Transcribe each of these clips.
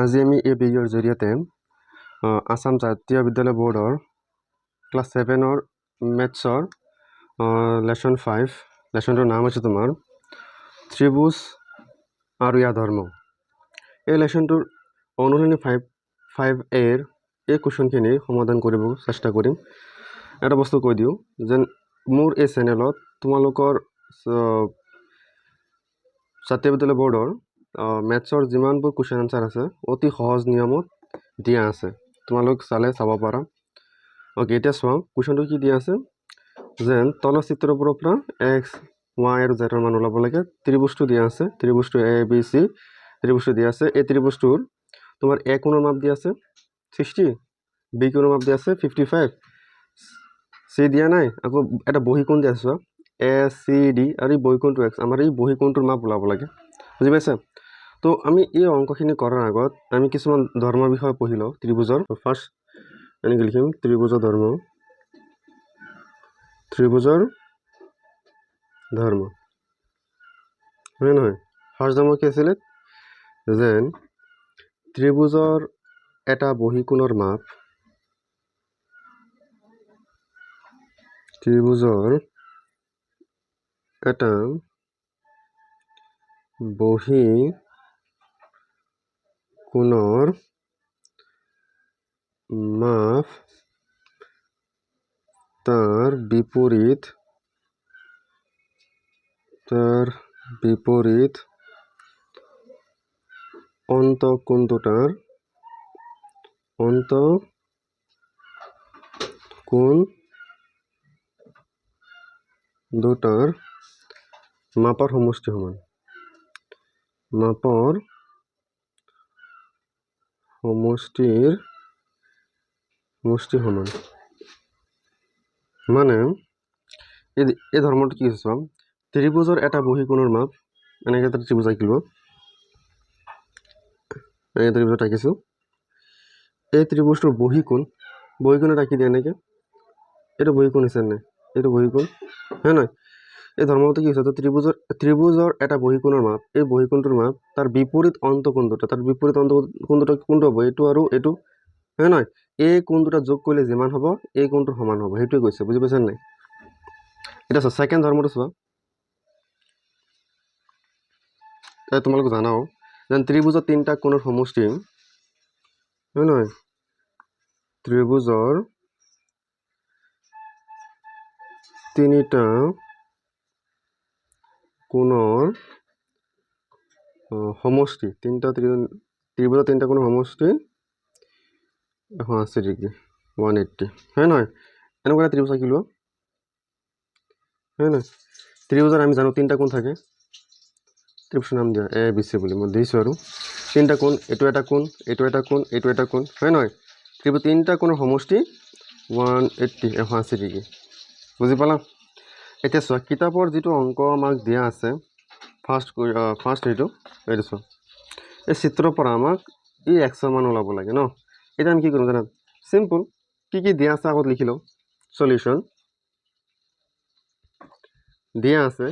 আজি আমি এই ভিডিঅ'ৰ জৰিয়তে আসাম জাতীয় বিদ্যালয় বোৰ্ডৰ ক্লাছ 7ৰ মেথছৰ লেশ্যন 5 লেশ্যনটোৰ নাম হৈছে তোমাৰ ত্ৰিভুজ আৰু ইয়াৰ ধৰ্ম। এই লেশ্যনটোৰ অনুশীলনী 5A এই কুৱেশ্যনখিনি সমাধান কৰিব চেষ্টা কৰিম। এটা বস্তু কৈ দিওঁ যেন মোৰ এই চেনেলত তোমালোকৰ জাতীয় বিদ্যালয় বোৰ্ডৰ মেথছৰ যিমানবোৰ কুৱেশ্যন আনচাৰ আছে অতি সহজ নিয়মত দিয়া আছে, তোমালোক চালে চাব পাৰা। অ'কে, এতিয়া চোৱা কুৱেশ্যনটো কি দিয়া আছে যেন তলৰ চিত্ৰৰ পৰা X, Y আৰু Z মান ওলাব লাগে। ত্ৰিভুজটো দিয়া আছে, ত্ৰিভুজটো ABC ত্ৰিভুজটো দিয়া আছে। এই ত্ৰিভুজটোৰ তোমাৰ A কোণৰ মাপ দিয়া আছে 60, B কোণৰ মাপ দিয়া আছে 55, C দিয়া নাই, আকৌ এটা বহী কোণ দিয়া আছে চোৱা ACD আৰু এই বহী কোণটো X। আমাৰ এই বহী কোণটোৰ মাপ ওলাব লাগে, বুজি পাইছা? তো আমি এই অংকখিনি কৰাৰ আগত আমি কিছুমান ধৰ্মৰ বিষয়ে পঢ়ি লওঁ। ত্ৰিভুজৰ ফাৰ্ষ্ট এনেকৈ লিখিম ত্ৰিভুজৰ ধৰ্ম, ত্ৰিভুজৰ ধৰ্ম হয় নহয়? ফাৰ্ষ্ট ধৰ্ম কি আছিলে যেন ত্ৰিভুজৰ এটা বহীকোণৰ মাপ, ত্ৰিভুজৰ এটা বহীকোণৰ মাপ তাৰ বিপৰীত অন্তঃকোণ দুটাৰ মাপৰ সমষ্টি সমান, মাপৰ সমষ্টি সমান। মানে এই ধৰ্মটো কি হৈছে ত্ৰিভুজৰ এটা বহীকোণৰ মাপ এনেকৈ এটা ত্ৰিভুজ আঁকিব, এনেকৈ ত্ৰিভুজত আঁকিছোঁ। এই ত্ৰিভুজটোৰ বহীকোণত আঁকি দিয়ে এনেকৈ, এইটো বহীকোণ হৈছে নাই, এইটো বহীকোণ হয় নহয়? এই ধৰ্মটো কি হৈছে ত্ৰিভুজৰ এটা বহীকোণৰ মাপ, এই বহীকোণটোৰ মাপ তাৰ বিপৰীত অন্তঃকোণ দুটা, তাৰ বিপৰীত অন্তঃকোণ দুটা কোনটো হ'ব? এইটো আৰু এইটো হয় নহয়? এই কোণ দুটা যোগ কৰিলে যিমান হ'ব এই কোণটোৰ সমান হ'ব, সেইটোৱে কৈছে, বুজি পাইছা নাই? এতিয়া চোৱা ছেকেণ্ড ধৰ্মটো চোৱা, তোমালোক জানাও যেন ত্ৰিভুজৰ তিনিটা কোণৰ সমষ্টি হয় নহয়? ত্ৰিভুজৰ তিনিটা কোণৰ সমষ্টি, ত্ৰিভুজৰ তিনিটা কোণৰ সমষ্টি 180 ডিগ্ৰী 180 হয় নহয়? এনেকুৱা এটা ত্ৰিভুজ আঁকি লোৱা হয় নহয়? ত্ৰিভুজৰ আমি জানো তিনিটা কোণ থাকে, ত্ৰিভুজৰ নাম দিয়া ABC বুলি মই দিছোঁ আৰু তিনিটা কোণ, এইটো এটা কোণ, এইটো এটা কোণ, এইটো এটা কোণ হয় নহয়? ত্ৰিভুজ তিনিটা কোণৰ সমষ্টি 180 ডিগ্ৰী, বুজি পালা? এতিয়া চোৱা কিতাপৰ যিটো অংক আমাক দিয়া আছে ফাৰ্ষ্ট এইটো চোৱা, এই চিত্ৰৰ পৰা আমাক এই 100 মান ওলাব লাগে ন। এতিয়া আমি কি কৰিম জানা, চিম্পল কি দিয়া আছে আগত লিখি লওঁ। সলিউশ্যন দিয়া আছে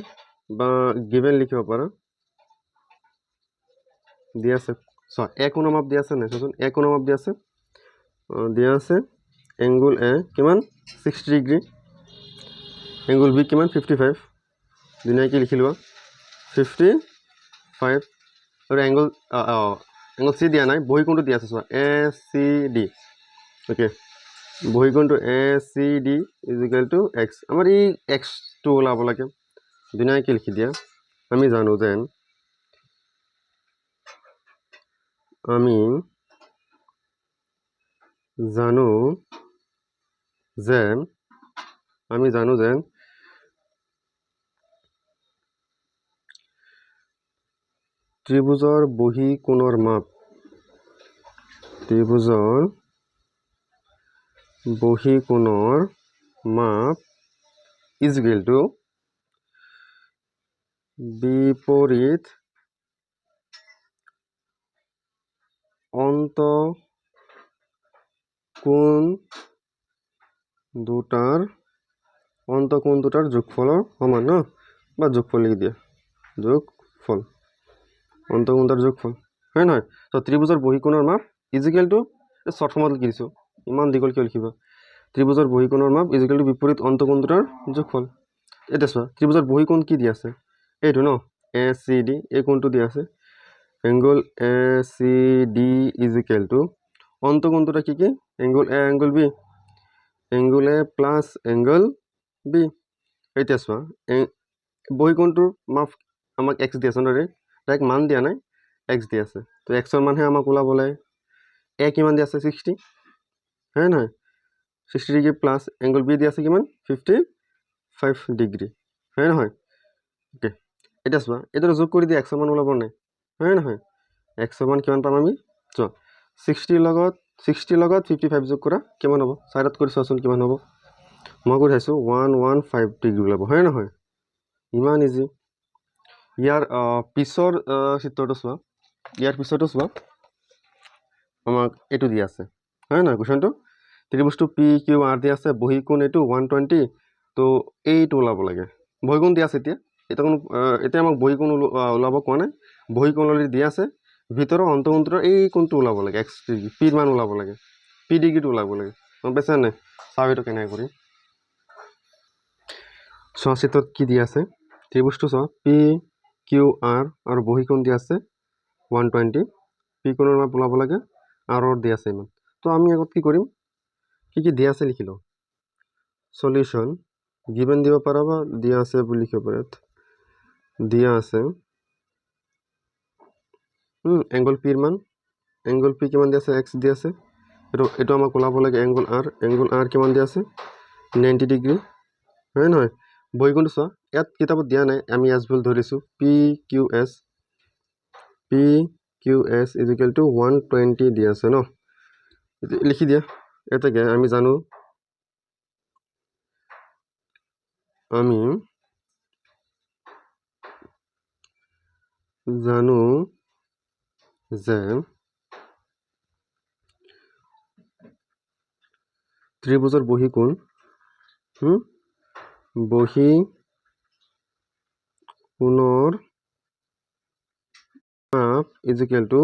বা গিভেন লিখিব পাৰা, দিয়া আছে চোৱা A কোণৰ মাপ দিয়া আছে নাই, চোৱাচোন A কোণৰ মাপ দিয়া আছে এংগুল A কিমান 60 ডিগ্ৰী, এংগুল B কিমান 55, ধুনীয়াকৈ লিখি লোৱা 55 আৰু এংগুল C দিয়া নাই, বহীকোণটো দিয়া আছে চোৱা ACD। অ'কে, বহীকোণটো ACD = X। আমাৰ এই Xটো ওলাব লাগে, ধুনীয়াকৈ লিখি দিয়া। আমি জানো যেন ত্ৰিভুজৰ বহীকোণৰ মাপ, = বিপৰীত অন্তঃকোণ দুটাৰ যোগফলৰ সমান ন, বা যোগফল লিখি দিয়া, যোগফল অন্তঃকোণ দুটাৰ যোগফল হয় নহয় তো ত্ৰিভুজৰ বহিকোণৰ মাপ ইজিকেল টু শ্বৰ্ট ফৰ্মত লিখিছোঁ ইমান দীঘল কিয় লিখিবা ত্ৰিভুজৰ বহিকোণৰ মাপ ইজিকেল টু বিপৰীত অন্তকোণ দুটাৰ যোগফল এতিয়া চোৱা ত্ৰিভুজৰ বহিকোণ কি দিয়া আছে এইটো ন এ চি ডি এই কোণটো দিয়া আছে angle A C D is equal to অন্তকোণ দুটা কি angle A angle B angle A plus angle B এতিয়া চোৱা বহিকোণটোৰ মাপ আমাক এক্স দি আছে নহয় ডাইৰেক্ট মান দিয়া নাই এক্স দি আছে তো এক্সৰ মানহে আমাক ওলাবলৈ এ কিমান দি আছে 60 হয় নহয় 60 ডিগ্ৰী প্লাছ এংগল বি দি আছে কিমান 55 ডিগ্ৰী হয় নহয় অ'কে এতিয়া চোৱা এইটো যোগ কৰি দিয়ে এক্সৰ মান ওলাব নাই হয় নহয় এক্সৰ মান কিমান পাম আমি চোৱা 60 লগত 55 যোগ কৰা কিমান হ'ব চাইডত কৰি চোৱাচোন কিমান হ'ব মই কৰি চাইছোঁ 115 ডিগ্ৰী ওলাব হয় নহয় ইমান ইজি ইয়াৰ পিছৰ চিত্ৰটো চোৱা ইয়াৰ পিছতো চোৱা আমাক এইটো দিয়া আছে হয় নহয় কুৱেশ্যনটো ত্ৰিভুজটো পি কিউ আৰ দিয়া আছে বহিকোণ এইটো 120 তো এইটো ওলাব লাগে বহিকোণ দিয়া আছে এতিয়া আমাক বহিকোণ ওলাব কোৱা নাই বহিকোণ অলৰেডি দিয়া আছে ভিতৰৰ অন্তকোণটোৰ এই কোণটো ওলাব লাগে এক্স ডিগ্ৰী পিৰ মান ওলাব লাগে পি ডিগ্ৰীটো ওলাব লাগে গম পাইছা নাই চাওঁ এইটো কেনেকৈ কৰি চোৱা চিত্ৰত কি দিয়া আছে ত্ৰিভুজটো চোৱা পি কিউ আৰ আৰু বহিকোণ দিয়া আছে 120 পি কোণৰ মাপ ওলাব লাগে আৰৰ দিয়া আছে ইমান তো আমি আগত কি কৰিম কি দিয়া আছে লিখি লওঁ সলিউশ্যন গিভেন দিব পাৰা বা দিয়া আছে বুলি লিখিব পাৰে দিয়া আছে এংগল পিৰ মান এংগল পি কিমান দিয়া আছে এক্স দিয়া আছে এইটো আমাক ওলাব লাগে এংগল আৰ কিমান দিয়া আছে 90 ডিগ্ৰী হয় নহয় বহিকোণটো চোৱা ইয়াত কিতাপত দিয়া নাই আমি এছ বুলি ধৰিছোঁ P Q S is equal to 120 দিয়া আছে ন লিখি দিয়া এটাকে আমি জানো যে ত্ৰিভুজৰ বহিকোণ বহিকোণৰ মাপ ইজিকেল টু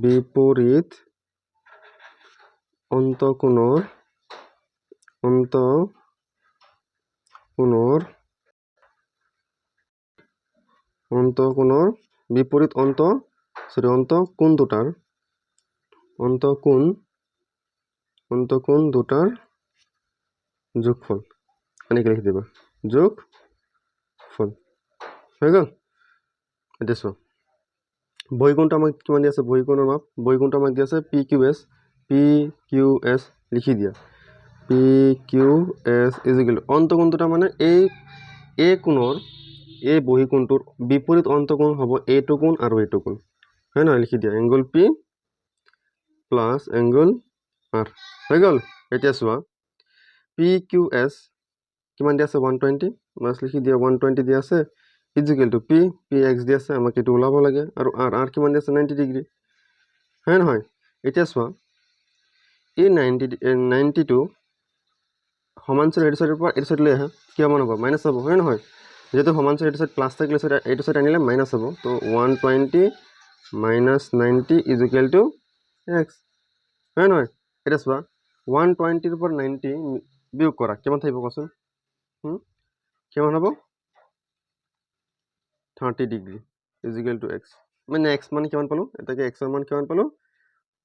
বিপৰীত অন্তকোণৰ বিপৰীত অন্তকোণ দুটাৰ যোগফল এনেকৈ লিখি দিবা যোগফল হৈ গ'ল এতিয়া চোৱা বহিকোণটো আমাক কিমান দিয়া আছে বহিকোণৰ মাপ বহিকোণটো আমাক দিয়া আছে পি কিউ এছ লিখি দিয়া পি কিউ এছ ইজিকেল অন্তকোণ দুটা মানে এই কোণৰ এই বহিকোণটোৰ বিপৰীত অন্তকোণ হ'ব এইটো কোণ আৰু এইটো কোণ হয় নহয় লিখি দিয়া angle P plus angle R হৈ গ'ল এতিয়া চোৱা পি কিউ এছ কিমান দিয়া আছে 120 মাছ লিখি দিয়া 120 দিয়া আছে ইজিকেল টু পি এক্স দিয়া আছে আমাক এইটো ওলাব লাগে আৰু আৰ কিমান দিয়া আছে 90 ডিগ্ৰী হয় নহয় এতিয়া চোৱা এই 90টো সমান্তৰাল এইটো চাইডৰ পৰা এইটো চাইডলৈ আহে কিমান হ'ব মাইনাছ হ'ব হয় নহয় যেহেতু সমান্তৰাল এইটো চাইড প্লাছ থাকিলে এইটো চাইড আনিলে মাইনাছ হ'ব তো 120 মাইনাছ 90 ইজিকেল টু এক্স হয় নহয় এতিয়া চোৱা 120ৰ পৰা 90 বিয়োগ কৰা কিমান থাকিব কোৱাচোন কিমান হ'ব 30 ডিগ্ৰী ইজিকেল টু এক্স মানে এক্স মানে কিমান পালোঁ এটাকে এক্সৰ মান কিমান পালোঁ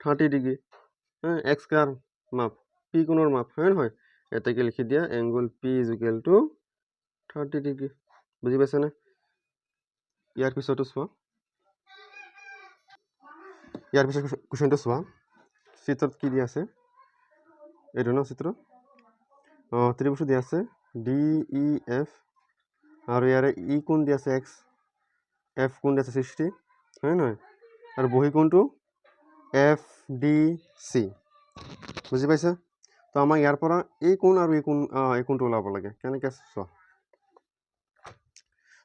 30 ডিগ্ৰী এক্স কাৰ মাপ পি কোণৰ মাপ হয় নহয় এটাকে লিখি দিয়া angle P is equal to 30 degree বুজি পাইছানে ইয়াৰ পিছতো চোৱা কুৱেশ্যনটো চোৱা চিত্ৰত কি দিয়া আছে এইটো ন চিত্ৰ ত্ৰিভুজটো দিয়া আছে ডি ই এফ আৰু ইয়াৰে ই কোণ দিয়া আছে এক্স এফ কোণ দিয়া আছে 60 হয় নহয় আৰু বহিকোণটো এফ ডি চি বুজি পাইছা তো আমাক ইয়াৰ পৰা এই কোণ আৰু এই কোণটো ওলাব লাগে কেনেকৈ চোৱা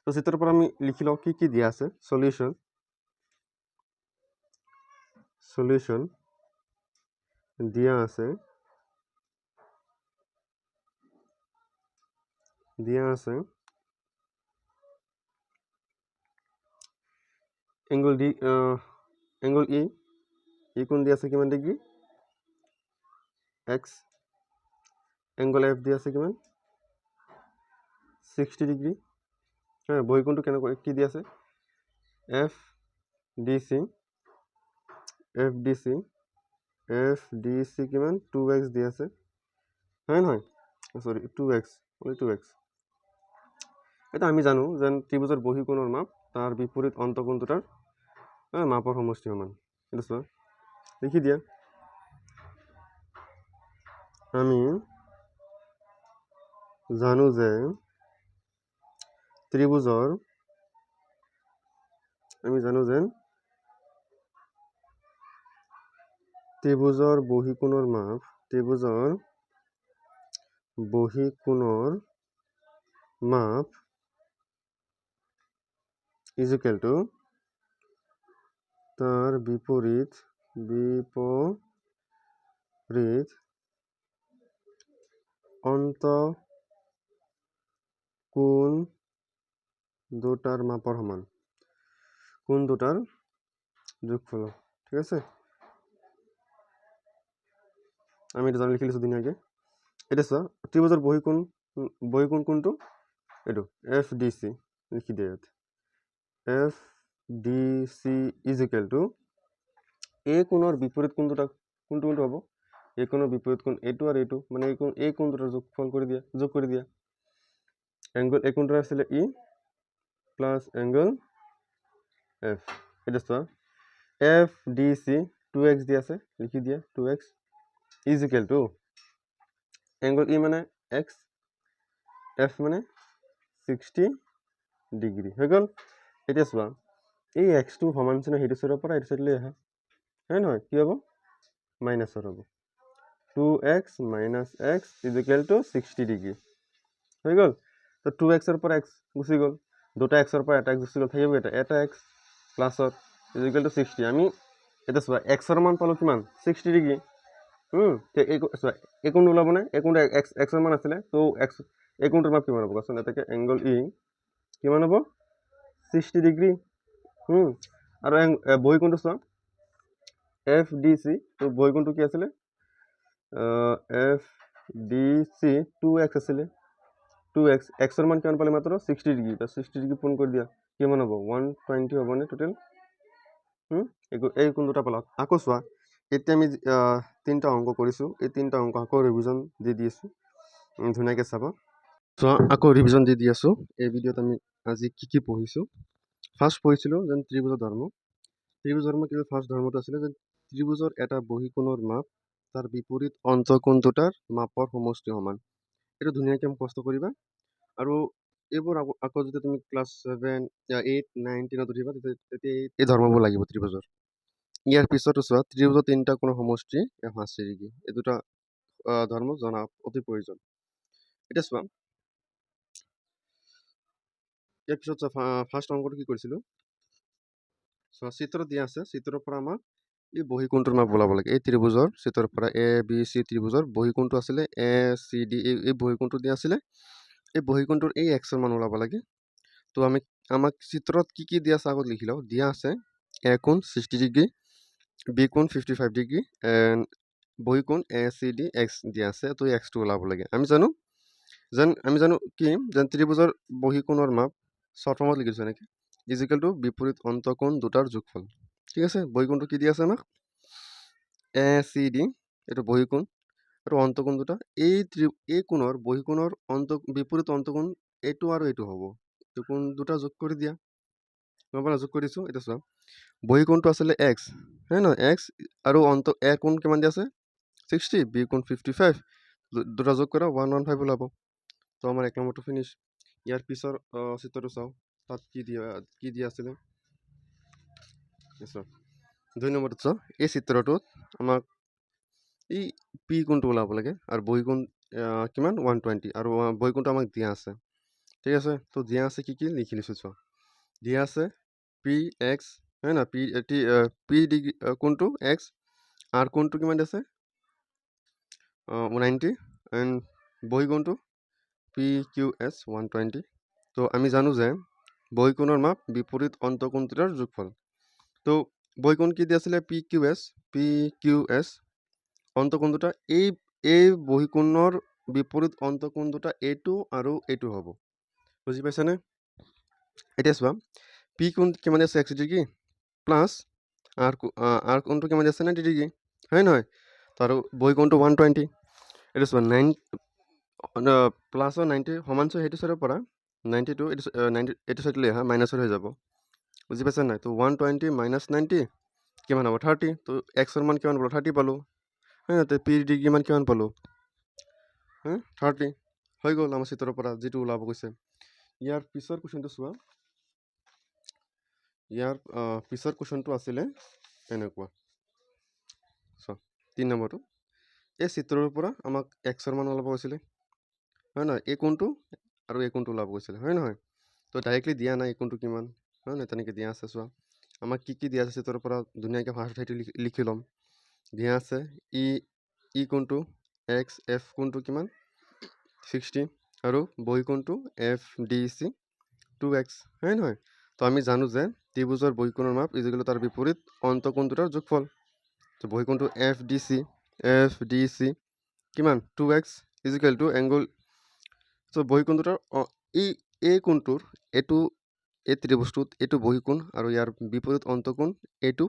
তো চিত্ৰৰ পৰা আমি লিখি লওঁ কি দিয়া আছে সলিউশ্যন দিয়া আছে এংগল ডি এংগল ই কোণ দি আছে কিমান ডিগ্ৰী এক্স এংগল এফ দি আছে কিমান 60 ডিগ্ৰী হ্যাঁ বহিকোণটো কেনেকৈ কি দি আছে এফ ডি চি কিমান 2x দি আছে হয় নহয় সরি 2x only 2x এটা আমি জানো যে ত্রিভুজের বহিকোণের মাপ তার বিপরীত অন্তকোণ দুটার মাপৰ সমষ্টি সমান এটা চোৱা লিখি দিয়া আমি জানো যে ত্ৰিভুজৰ বহিকোণৰ মাপ ইজ ইকুয়াল টু তাৰ বিপৰীত অন্তকোণ দুটাৰ মাপৰ সমান কোণ দুটার যোগফল ঠিক আছে আমি এটা জানি লিখি লৈছো ধুনীয়াকৈ এটা চোৱা ত্ৰিভুজৰ বহিকোণ কোনটো এইটো এফ ডি চি লিখি দিয়া ইয়াত F D C is equal two এই কোণৰ বিপৰীত কোণ দুটা কোনটো হ'ব এই কোণৰ বিপৰীত কোণ এইটো আৰু এইটো মানে এই কোণ দুটাৰ যোগ কৰি দিয়া এংগল এই কোণটো আছিলে ই প্লাছ এংগল এফ এটা চোৱা এফ ডি চি 2x দি আছে লিখি দিয়া 2x is equal to angle E মানে এক্স এফ মানে 60 ডিগ্ৰী হৈ গ'ল এতিয়া চোৱা এই এক্সটো সমান চিহ্ন সেইটো চাইডৰ পৰা এইটো চাইডলৈ আহা হয় নহয় কি হ'ব মাইনাছৰ হ'ব 2x minus x is equal to 60 degree হৈ গ'ল তো 2xৰ পৰা x গুচি গ'ল দুটা xৰ পৰা এটা x গুচি গ'ল থাকিব এটা x প্লাছৰ is equal to 60 আমি এটা চোৱা xৰ মান পালো কিমান 60 ডিগ্ৰী এই কোণটো ওলাব নে এই কোণটো xৰ মান আছিলে তো এই কোণটোৰ মাপ কিমান হ'ব কোৱাচোন এটাকে এংগল ই কিমান হ'ব 60 ডিগ্ৰী আৰু বহিকোণটো চোৱা এফ ডি চি তো বহিকোণটো কি আছিলে এফ ডি চি 2x আছিলে 2x xৰ মান কিমান পালে মাত্ৰ 60 ডিগ্ৰী তো 60 ডিগ্ৰী পূৰণ কৰি দিয়া কিমান হ'ব 120 হ'বনে টোটেল এই কোণ দুটা পালা আকৌ চোৱা এতিয়া আমি তিনিটা অংক কৰিছোঁ এই তিনিটা অংক আকৌ ৰিভিজন দি আছোঁ ধুনীয়াকৈ চাবা চোৱা আকৌ ৰিভিজন দি আছোঁ এই ভিডিঅ'ত আমি আজি কি পঢ়িছোঁ ফাৰ্ষ্ট পঢ়িছিলোঁ যেন ত্ৰিভুজৰ ধৰ্ম ফাৰ্ষ্ট ধৰ্মটো আছিলে যে ত্ৰিভুজৰ এটা বহিকোণৰ মাপ তাৰ বিপৰীত অন্তকোণ দুটাৰ মাপৰ সমষ্টি সমান এইটো ধুনীয়াকৈ মুখস্থ কৰিবা আৰু এইবোৰ আকৌ যদি তুমি ক্লাছ 7 8 9 10ত উঠিবা তেতিয়া এই ধৰ্মবোৰ লাগিব ত্ৰিভুজৰ ইয়াৰ পিছতো চোৱা ত্ৰিভুজৰ তিনিটা কোণৰ সমষ্টি 180 ডিগ্ৰী এই দুটা ধৰ্ম জনা অতি প্ৰয়োজন এতিয়া চোৱা ইয়াৰ পিছত ফাৰ্ষ্ট অংকটো কি কৰিছিলোঁ চোৱা চিত্ৰ দিয়া আছে চিত্ৰৰ পৰা আমাক এই বহিকোণটোৰ মাপ ওলাব লাগে এই ত্ৰিভুজৰ চিত্ৰৰ পৰা এ বি চি ত্ৰিভুজৰ বহিকোণটো আছিলে এ চি ডি এই বহিকোণটো দিয়া আছিলে এই বহিকোণটোৰ এই এক্সৰ মান ওলাব লাগে তো আমাক চিত্ৰত কি দিয়া আছে আগত লিখি লওঁ দিয়া আছে এ কোণ 60 ডিগ্ৰী বি কোণ 55 ডিগ্ৰী এণ্ড বহিকোণ এ চি ডি এক্স দিয়া আছে তো এই এক্সটো ওলাব লাগে আমি জানো কি যেন ত্ৰিভুজৰ বহিকোণৰ মাপ শ্বৰ্ট ফৰ্মত লিখিছোঁ এনেকৈ ইজ ইকুৱেল টু বিপৰীত অন্তকোণ দুটাৰ যোগফল ঠিক আছে বহিকোণটো কি দিয়া আছে আমাক এ চি ডি এইটো বহিকোণ আৰু অন্তকোণ দুটা এই কোণৰ বহিকোণৰ বিপৰীত অন্তকোণ এইটো আৰু এইটো হ'ব এই কোণ দুটা যোগ কৰি দিয়া গম পালা যোগ কৰি দিছোঁ এতিয়া চোৱা বহিকোণটো আছিলে এক্স হয় নহয় এক্স আৰু এ কোণ কিমান দিয়া আছে 60 বি কোণ 55 দুটা যোগ কৰা 115 ওলাব তো আমাৰ 1 নম্বৰটো ফিনিছ ইয়াৰ পিছৰ চিত্ৰটো চাওঁ তাত কি দিয়া আছিলে 2 নম্বৰটোত চাওঁ এই চিত্ৰটোত আমাক এই পি কোণটো ওলাব লাগে আৰু বহিকোণ কিমান 120 আৰু বহিকোণটো আমাক দিয়া আছে ঠিক আছে তো দিয়া আছে কি লিখি লৈছোঁ চোৱা দিয়া আছে পি এক্স হয় না পি ডিগ্ৰী কোণটো এক্স আৰু কোণটো কিমান আছে 90 এণ্ড বহিকোণটো পি কিউ এছ 120 তো আমি জানো যে বহিকোণৰ মাপ বিপৰীত অন্তকোণ দুটাৰ যোগফল তো বহিকোণ কি দিয়া আছিলে পি কিউ এছ অন্তকোণ দুটা এই বহিকোণৰ বিপৰীত অন্তকোণ দুটা এইটো আৰু এইটো হ'ব বুজি পাইছানে এতিয়া চোৱা পি কোণ কিমান আছে 180 ডিগ্ৰী প্লাছ আৰ কোণটো কিমান আছে 90 ডিগ্ৰী হয় নহয় তো আৰু বহিকোণটো 120 এইটো চোৱা 9 প্লাছৰ 90 সমান চোৱা সেইটো চাইডৰ পৰা 92 এইটো 90 এইটো চাইডলৈ আহা মাইনাছৰ হৈ যাব বুজি পাইছা নাই তো 120 মাইনাছ 90 কিমান হ'ব 30 তো এক্সৰ মান কিমান পালোঁ 30 পালোঁ হয় নহয় তো পি ডিগ্ৰী মান কিমান পালোঁ 30 হৈ গ'ল আমাৰ চিত্ৰৰ পৰা যিটো ওলাব গৈছে ইয়াৰ পিছৰ কুৱেশ্যনটো চোৱা ইয়াৰ পিছৰ কুৱেশ্যনটো আছিলে এনেকুৱা চোৱা 3 নম্বৰটো এই চিত্ৰৰ পৰা আমাক এক্সৰ মান ওলাব গৈছিলে হয় নহয় এই কোণটো আৰু এই কোণটো ওলাব গৈছিলে হয় নহয় তো ডাইৰেক্টলি দিয়া নাই এই কোণটো কিমান হয় নহয় তেনেকৈ দিয়া আছে চোৱা আমাক কি দিয়া আছে চিত্ৰৰ পৰা ধুনীয়াকৈ ফাৰ্ষ্ট ঠাইটো লিখি ল'ম দিয়া আছে ই কোণটো এক্স এফ কোণটো কিমান 60 আৰু বহিকোণটো এফ ডি চি 2x হয় নহয় তো আমি জানো যে ত্ৰিভুজৰ বহিকোণৰ মাপ ইজিকেল তাৰ বিপৰীত অন্তকোণ দুটাৰ যোগফল তো বহিকোণটো এফ ডি চি কিমান 2x ইজিকেল টু এংগল তো বহিকোণ দুটাৰ এই কোণটোৰ এই ত্ৰিভুজটোত এইটো বহিকোণ আৰু ইয়াৰ বিপৰীত অন্তকোণ এইটো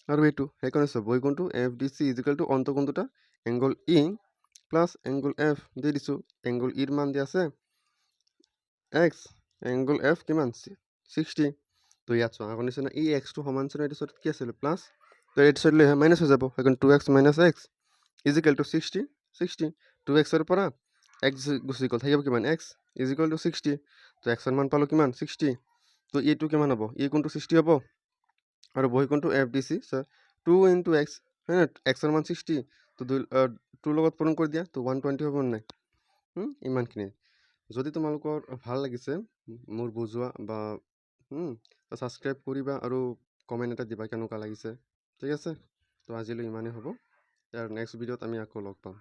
আৰু এইটো সেইকাৰণে চোৱা বহিকোণটো F D C is equal to অন্তকোণ দুটা angle E plus angle F দি দিছোঁ এংগল ইৰ মান দিয়া আছে এক্স এংগল এফ কিমান 60 তো ইয়াত চোৱা আগৰ নিচিনা এই এক্সটো সমান চিন এইটো কি আছিলে প্লাছ তো এইটো চাইড লৈ মাইনাছ হৈ যাব সেইকাৰণে 2x minus x is equal to 60 2xৰ পৰা এক্স গুচি গ'ল থাকিব কিমান এক্স ইজিকেল টু 60 তো এক্সৰ মান পালোঁ কিমান 60 তো এইটো কিমান হ'ব এই কোণটো 60 হ'ব আৰু বহিকোণটো F D C 2 into X হয় নহয় এক্সৰ মান 60 তো 2 লগত পূৰণ কৰি দিয়া তো 120 হ'ব নাই ইমানখিনি যদি তোমালোকৰ ভাল লাগিছে মোৰ বুজোৱা বা ছাবস্ক্ৰাইব কৰিবা আৰু কমেণ্ট এটা দিবা কেনেকুৱা লাগিছে ঠিক আছে তো আজিলৈ ইমানেই হ'ব ইয়াৰ নেক্সট ভিডিঅ'ত আমি আকৌ লগ পাম